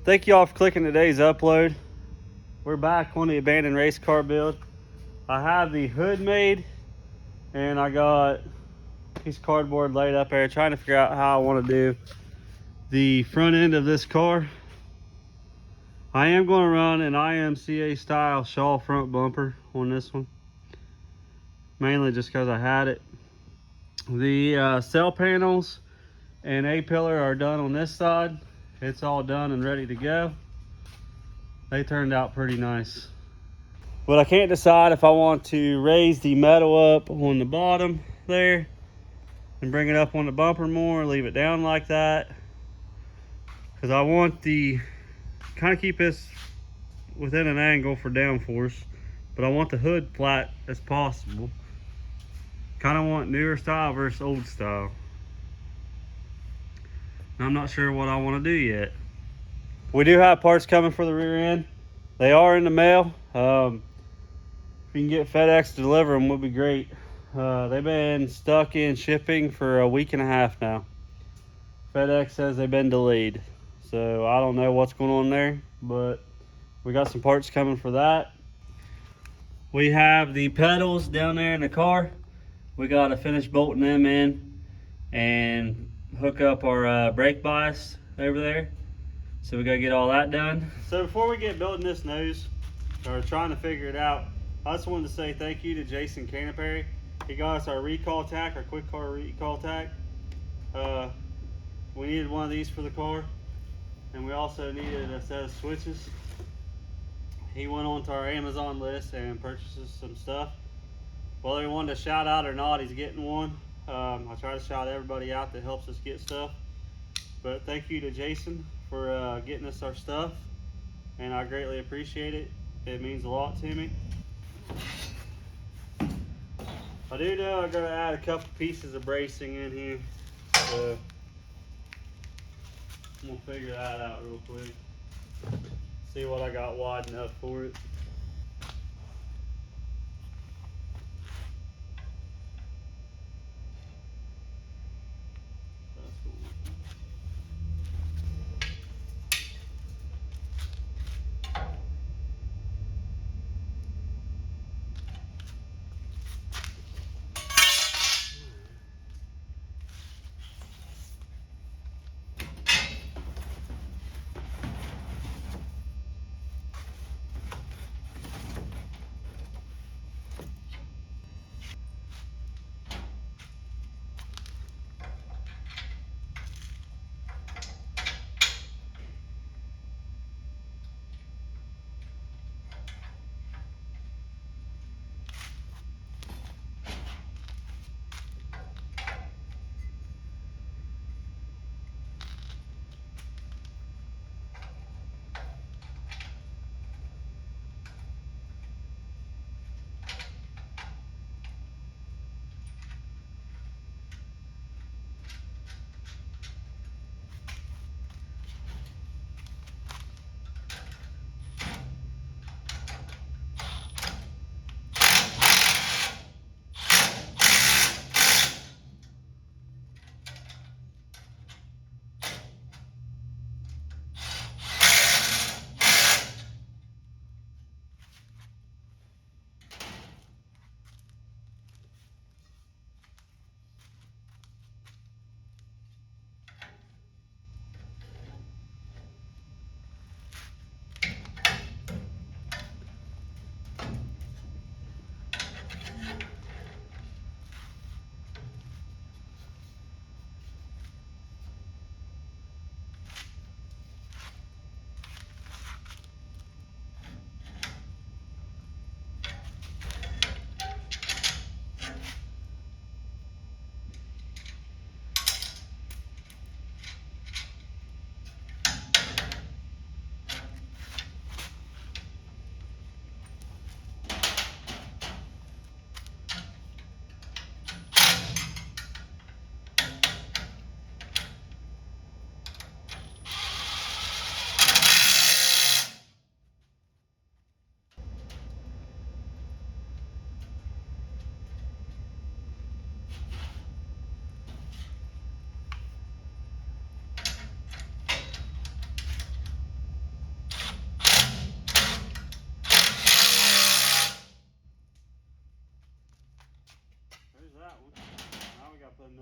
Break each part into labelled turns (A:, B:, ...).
A: Thank you all for clicking today's upload. We're back on the abandoned race car build. I have the hood made and I got a piece of cardboard laid up there trying to figure out how I want to do the front end of this car. I am going to run an IMCA style shawl front bumper on this one, mainly just because I had it. The cell panels and A-pillar are done on this side. It's all done and ready to go. They turned out pretty nice. But I can't decide if I want to raise the metal up on the bottom there and bring it up on the bumper more, or leave it down like that. Because I want the, kind of keep this within an angle for downforce, but I want the hood flat as possible. Kind of want newer style versus old style. I'm not sure what I want to do yet. We do have parts coming for the rear end. They are in the mail. If you can get FedEx to deliver them, would be great. They've been stuck in shipping for a week and a half now. FedEx says they've been delayed. So I don't know what's going on there, but we got some parts coming for that. We have the pedals down there in the car. We got to finish bolting them in and hook up our brake bias over there. So we got to get all that done. So before we get building this nose, or trying to figure it out, I just wanted to say thank you to Jason Canterbury. He got us our recall tack, our quick car recall tack. We needed one of these for the car, and we also needed a set of switches. He went on to our Amazon list and purchased some stuff. Whether he wanted to shout out or not, he's getting one. I try to shout everybody out that helps us get stuff. But thank you to Jason for getting us our stuff, and I greatly appreciate it. It means a lot to me. I do know I'm going to add a couple pieces of bracing in here, so I'm going to figure that out real quick. See what I got wide enough for it.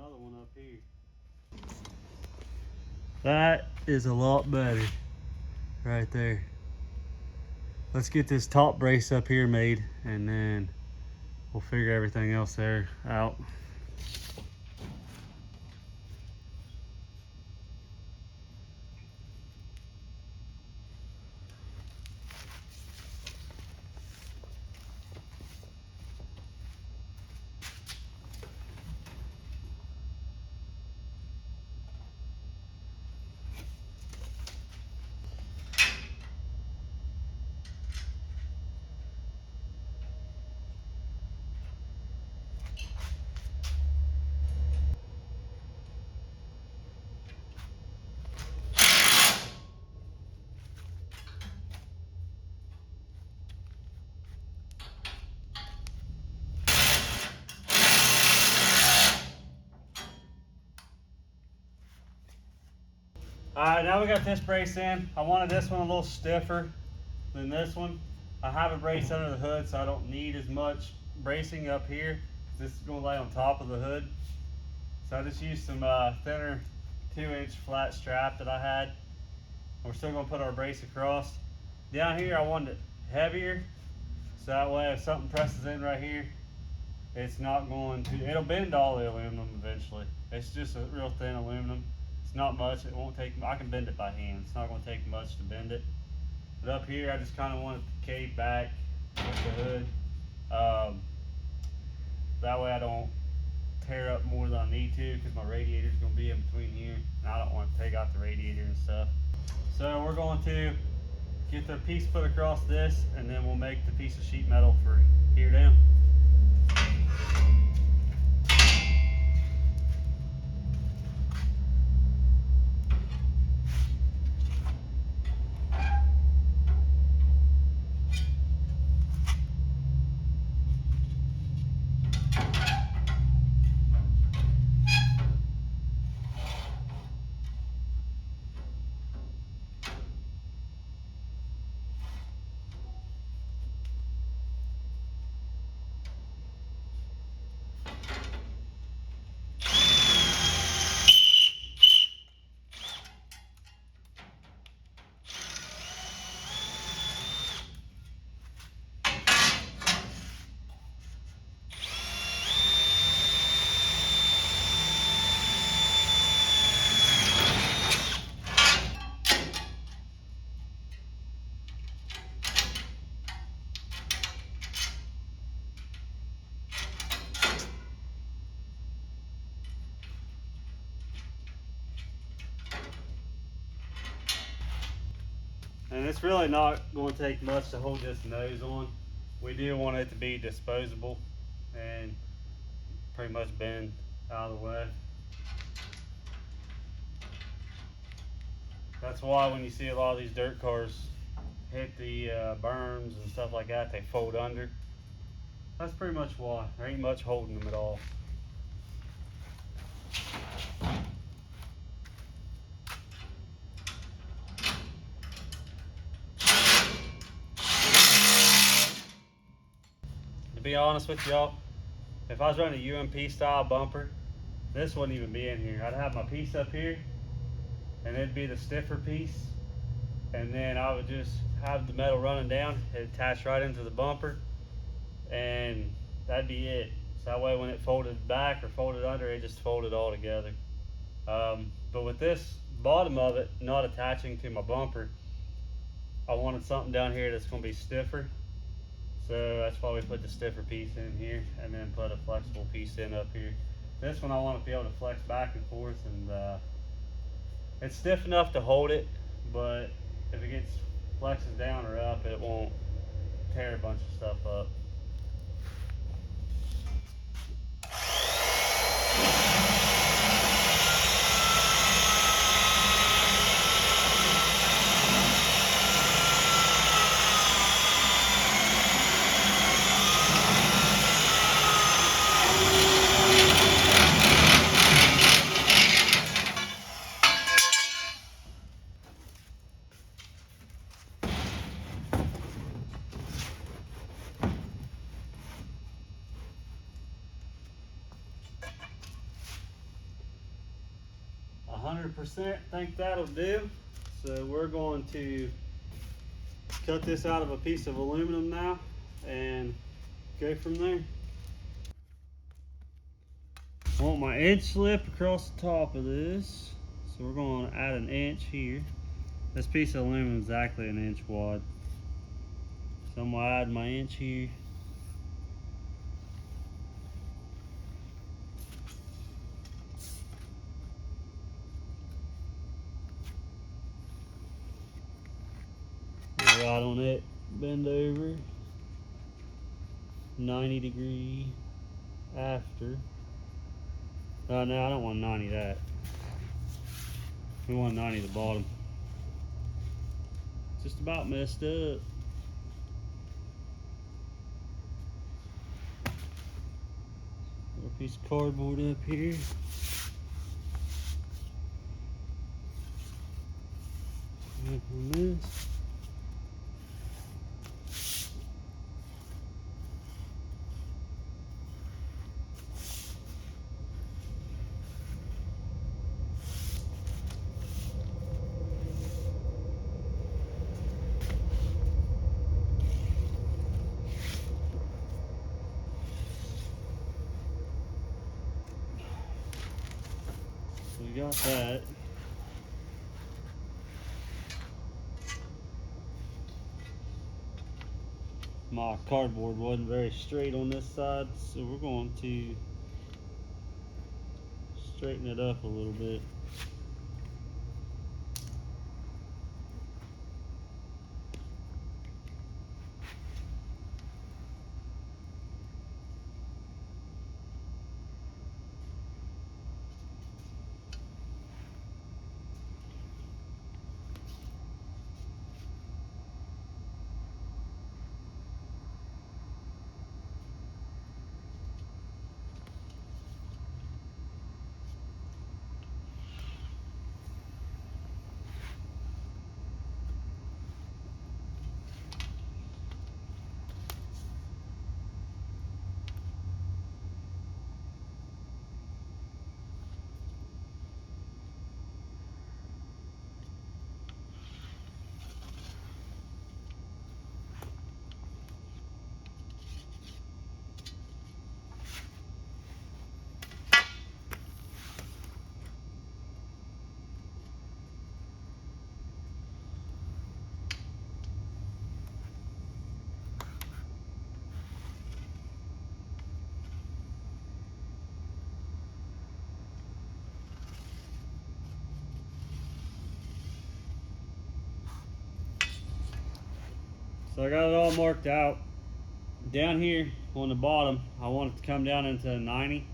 A: another one up here. That is a lot better right there. Let's get this top brace up here made, and then we'll figure everything else there out. All right, now we got this brace in. I wanted this one a little stiffer than this one. I have a brace under the hood, so I don't need as much bracing up here. This is gonna lay on top of the hood. So I just used some thinner 2-inch flat strap that I had. We're still gonna put our brace across. Down here, I wanted it heavier, so that way if something presses in right here, it's not going to, it'll bend all the aluminum eventually. It's just a real thin aluminum. It's not much, it won't take, I can bend it by hand. It's not gonna take much to bend it. But up here, I just kind of want it to cave back with the hood. That way I don't tear up more than I need to, because my radiator's gonna be in between here, and I don't want to take out the radiator and stuff. So we're going to get the piece put across this, and then we'll make the piece of sheet metal for here down. And it's really not going to take much to hold this nose on. We do want it to be disposable and pretty much bend out of the way. That's why when you see a lot of these dirt cars hit the berms and stuff like that, they fold under. That's pretty much why. There ain't much holding them at all. To be honest with y'all, if I was running a UMP style bumper, this wouldn't even be in here. I'd have my piece up here, and it'd be the stiffer piece, and then I would just have the metal running down, it attached right into the bumper, and that'd be it. So that way when it folded back or folded under, it just folded all together. But with this bottom of it not attaching to my bumper, I wanted something down here that's going to be stiffer. So that's why we put the stiffer piece in here and then put a flexible piece in up here. This one I want to be able to flex back and forth, and it's stiff enough to hold it, but if it gets flexes down or up, it won't tear a bunch of stuff up. 100% think that'll do. So we're going to cut this out of a piece of aluminum now and go from there. I want my edge slip across the top of this. So we're going to add an inch here. This piece of aluminum is exactly an inch wide. So I'm going to add my inch here. Right on it, bend over 90 degree after. No, I don't want 90 that. We want 90 the bottom. Just about messed up. Put a piece of cardboard up here. Up on this. We got that. My cardboard wasn't very straight on this side, so we're going to straighten it up a little bit. So I got it all marked out. Down here on the bottom, I want it to come down into 90.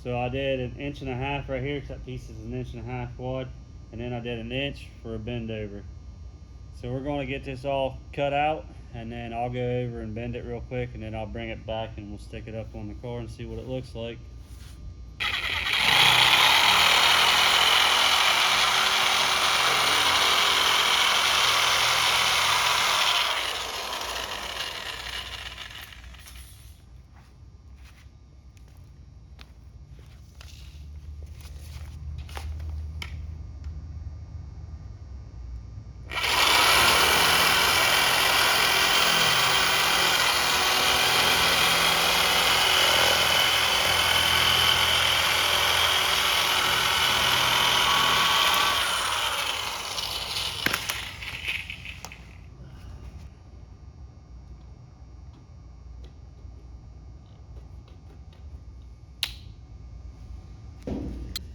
A: So I did 1.5 inches right here, because that piece is 1.5 inches wide. And then I did 1 inch for a bend over. So we're going to get this all cut out, and then I'll go over and bend it real quick, and then I'll bring it back and we'll stick it up on the car and see what it looks like.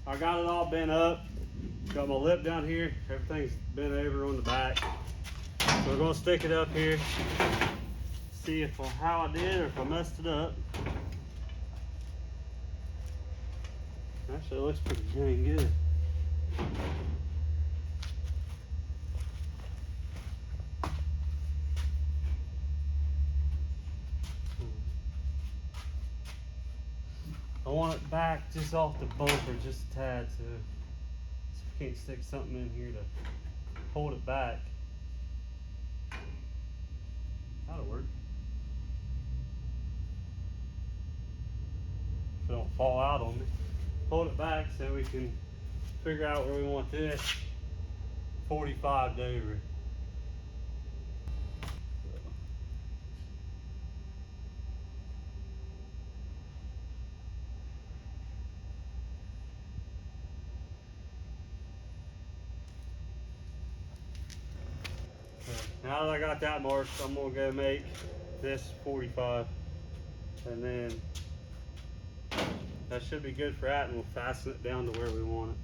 A: I got it all bent up. Got my lip down here. Everything's bent over on the back. So we're gonna stick it up here. See if how I did or if I messed it up. Actually, it looks pretty dang good. I want it back just off the bumper, just a tad, so we can't stick something in here to hold it back. That'll work. it don't fall out on me. Hold it back so we can figure out where we want this 45 over. Now that I got that marked, I'm gonna go make this 45, and then that should be good for that, and we'll fasten it down to where we want it.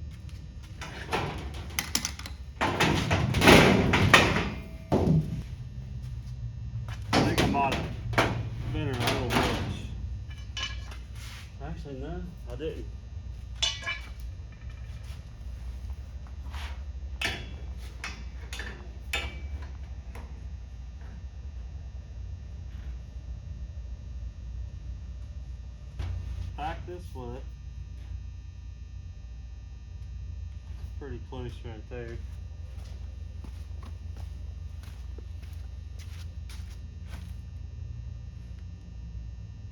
A: I think I might have been her a little much. Actually, no, I didn't. Pack this with it. Pretty close right there.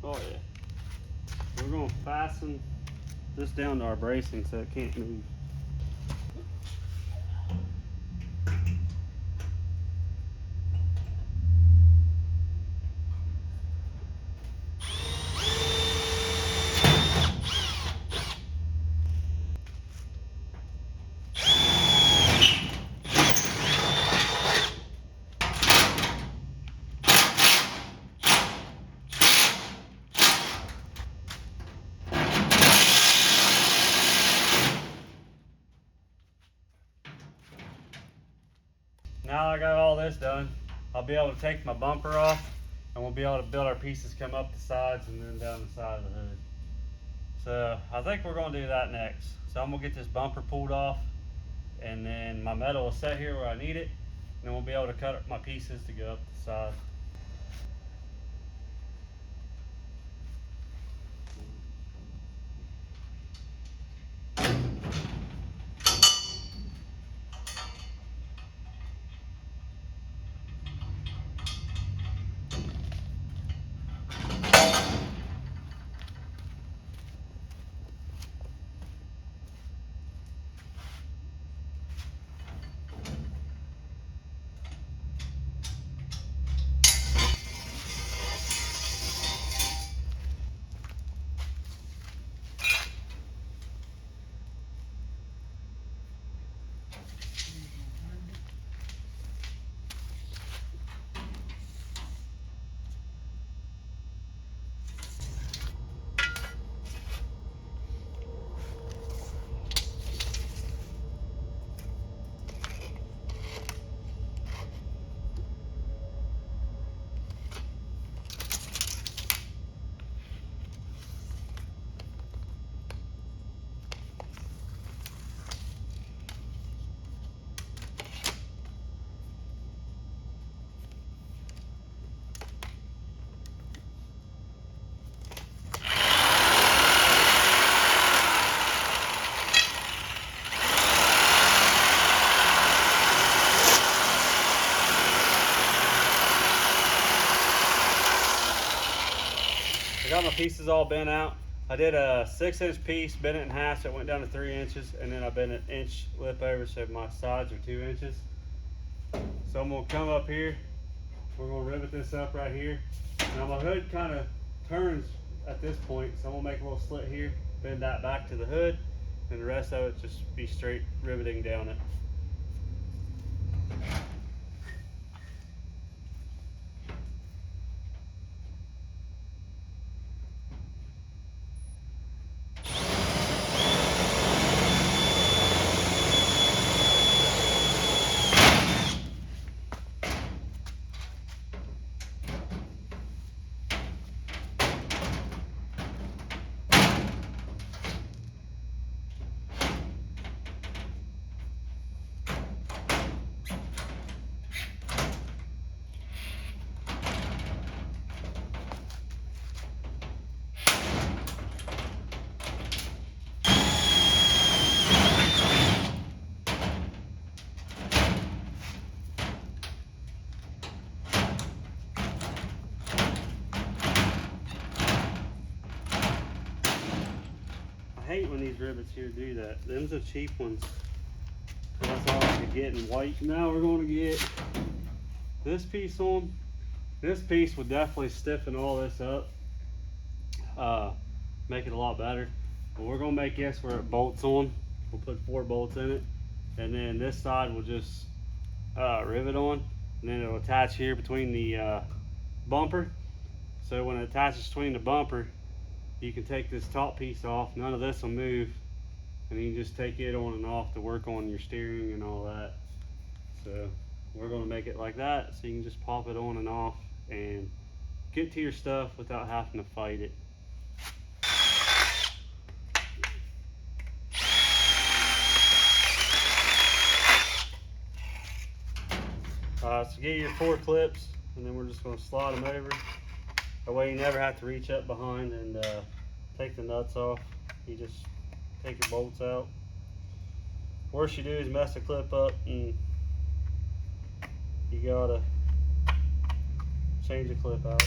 A: Oh yeah. We're gonna fasten this down to our bracing so it can't move. Now I got all this done, I'll be able to take my bumper off, and we'll be able to build our pieces come up the sides and then down the side of the hood. So I think we're gonna do that next. So I'm gonna get this bumper pulled off, and then my metal will set here where I need it, and then we'll be able to cut up my pieces to go up the side. I got my pieces all bent out. I did a 6-inch piece, bent it in half so it went down to 3 inches, and then I bent an inch lip over so my sides are 2 inches. So I'm gonna come up here, we're gonna rivet this up right here. Now my hood kind of turns at this point, so I'm gonna make a little slit here, bend that back to the hood, and the rest of it just be straight riveting down it. hate when these rivets here do that. Them's the cheap ones. That's all I could get in white. Now we're going to get this piece on. This piece would definitely stiffen all this up, make it a lot better. But we're going to make this where it bolts on. We'll put 4 bolts in it, and then this side will just rivet on, and then it'll attach here between the bumper. So when it attaches between the bumper, you can take this top piece off. None of this will move, and you can just take it on and off to work on your steering and all that. So we're going to make it like that, so you can just pop it on and off and get to your stuff without having to fight it. So get your 4 clips, and then we're just going to slide them over. That way you never have to reach up behind and take the nuts off. You just take your bolts out. Worst you do is mess a clip up, and you gotta change the clip out.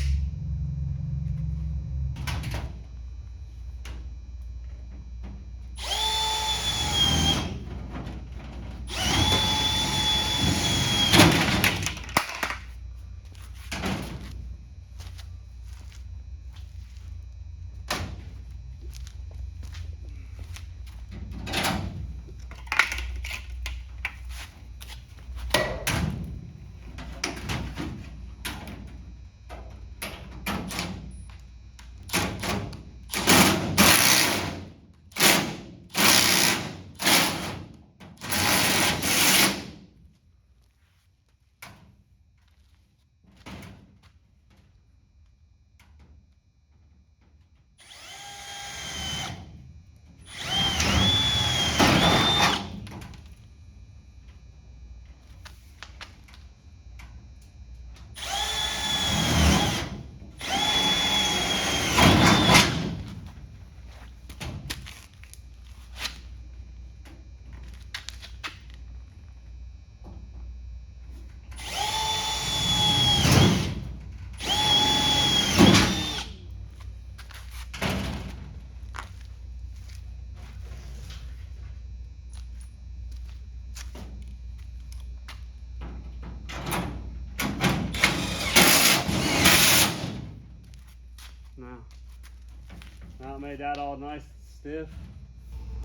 A: Now I made that all nice and stiff.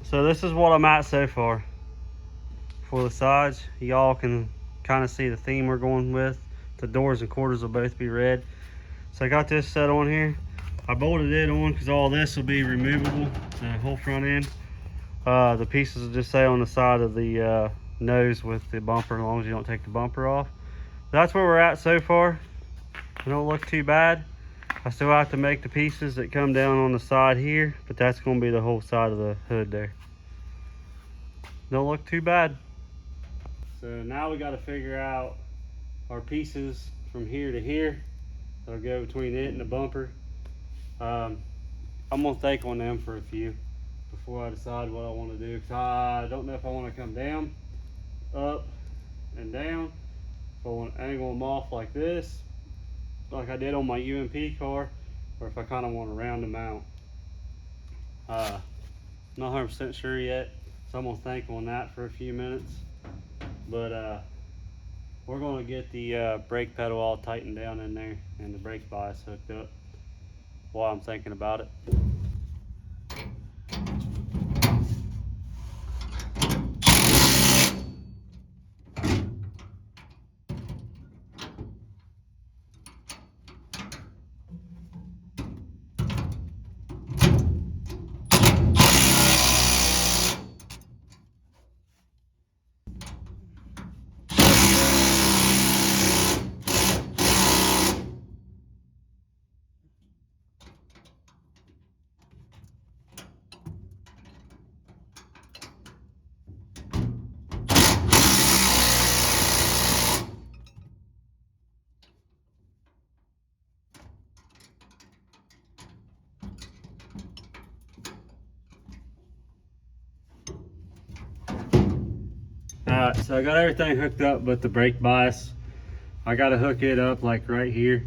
A: So this is what I'm at so far for the sides. Y'all can kind of see the theme we're going with. The doors and quarters will both be red. So I got this set on here. I bolted it on because all this will be removable, the whole front end. The pieces will just stay on the side of the nose with the bumper, as long as you don't take the bumper off. That's where we're at so far. It don't look too bad. I still have to make the pieces that come down on the side here, but that's going to be the whole side of the hood there. Don't look too bad. So now we got to figure out our pieces from here to here that'll go between it and the bumper. I'm going to think on them for a few before I decide what I want to do, because I don't know if I want to come down, up, and down. If I want to angle them off like this, like I did on my UMP car, or if I kind of want to round them out. Not 100% sure yet, so I'm going to think on that for a few minutes. But we're going to get the brake pedal all tightened down in there and the brake bias hooked up while I'm thinking about it. Alright, so I got everything hooked up but the brake bias. I got to hook it up like right here,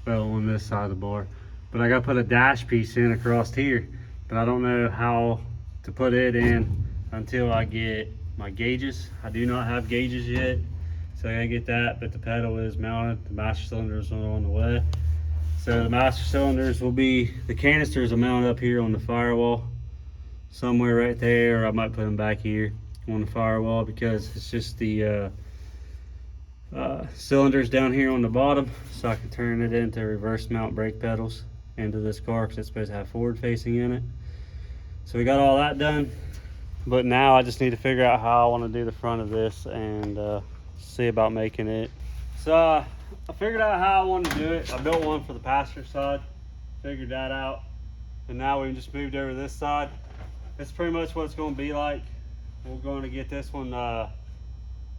A: well, on this side of the bar, but I got to put a dash piece in across here but I don't know how to put it in until I get my gauges. I do not have gauges yet, so I gotta get that, but the pedal is mounted. The master cylinders are on the way. So the master cylinders will be, the canisters will mount up here on the firewall, somewhere right there, or I might put them back here on the firewall, because it's just the cylinders down here on the bottom, so I can turn it into reverse mount brake pedals into this car, because it's supposed to have forward facing in it. So we got all that done, but now I just need to figure out how I want to do the front of this and see about making it. So I figured out how I wanted to do it. I built one for the passenger side, figured that out, and now we've just moved over to this side. That's pretty much what it's going to be like. We're going to get this one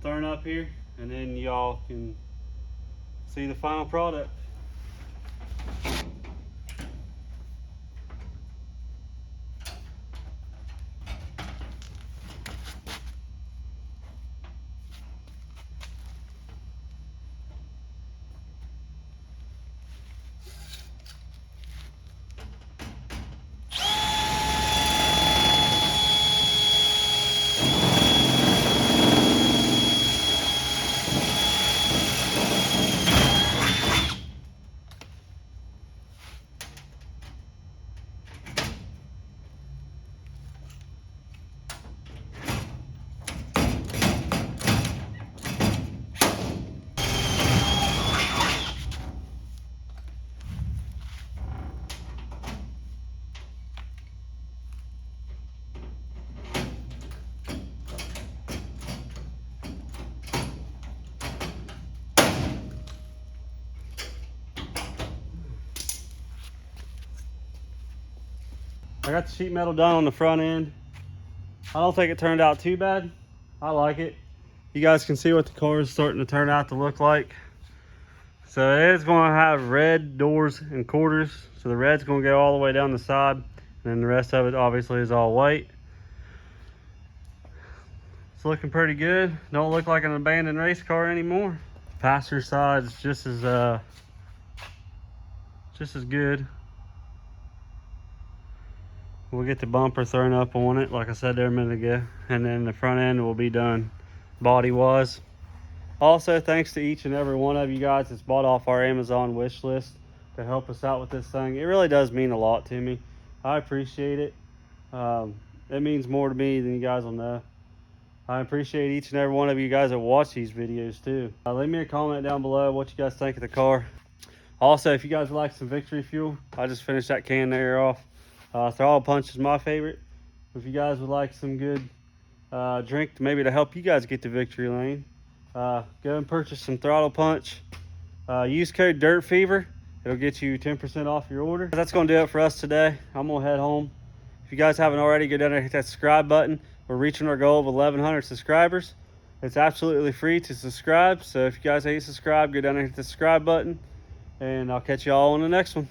A: thrown up here, and then y'all can see the final product. I got the sheet metal done on the front end. I don't think it turned out too bad. I like it. You guys can see what the car is starting to turn out to look like. So it is going to have red doors and quarters. So the red's going to go all the way down the side, and then the rest of it obviously is all white. It's looking pretty good. Don't look like an abandoned race car anymore. Passenger side is just as good. We'll get the bumper thrown up on it, like I said there a minute ago, and then the front end will be done body wise. Also, thanks to each and every one of you guys that's bought off our Amazon wish list to help us out with this thing. It really does mean a lot to me. I appreciate it. It means more to me than you guys will know. I appreciate each and every one of you guys that watch these videos too. Leave me a comment down below what you guys think of the car. Also, if you guys would like some victory fuel, I just finished that can there off. Throttle punch is my favorite. If you guys would like some good drink maybe to help you guys get to victory lane, go and purchase some throttle punch. Use code DirtFever. It'll get you 10% off your order. That's going to do it for us today. I'm going to head home. If you guys haven't already, go down there and hit that subscribe button. We're reaching our goal of 1,100 subscribers. It's absolutely free to subscribe. So if you guys ain't subscribed, go down there and hit the subscribe button. And I'll catch you all on the next one.